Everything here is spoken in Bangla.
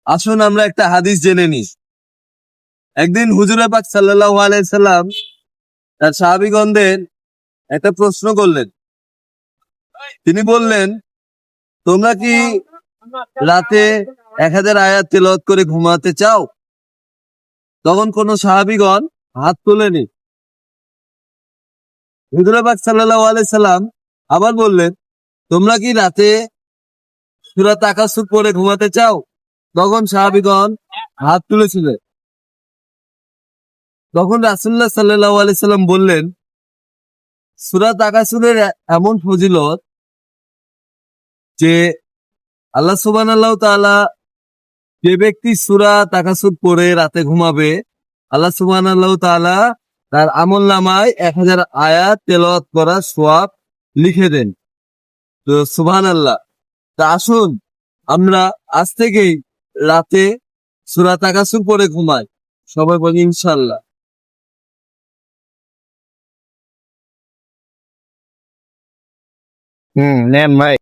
আসুন আমরা একটা হাদিস জেনে নিই। একদিন হুজুরে পাক সাল্লাল্লাহু আলাইহি সাল্লাম তার সাহাবীগণদের একটা প্রশ্ন করলেন। তিনি বললেন, তোমরা কি রাতে 1000 আয়াত তেলাওয়াত করে ঘুমাতে চাও? তখন কোন সাহাবীগণ হাত তোলেনি। হুজুরে পাক সাল্লাল্লাহু আলাইহি সাল্লাম আবার বললেন, তোমরা কি রাতে সূরা তাকাসুর পড়ে ঘুমাতে চাও? তখন সাহাবীগণ হাত তুলেছিলেন। তখন রাসূলুল্লাহ সাল্লাল্লাহু আলাইহি সাল্লাম বললেন, সূরা তাকাসুরের এমন ফজিলত যে আল্লাহ সুবহানাহু ওয়া তাআলা যে ব্যক্তি সূরা তাকাসুর পড়ে রাতে ঘুমাবে, আল্লাহ সুবহানাহু ওয়া তাআলা তার আমলনামায় 1000 আয়াত তেলাওয়াত করার সওয়াব লিখে দেন। তো সুবহানাল্লাহ। তা আসুন আমরা আজ থেকেই রাতে সূরা তাকাসুর পড়ে ঘুমাই। সবাই বলি ইনশাআল্লাহ। নেন ভাই।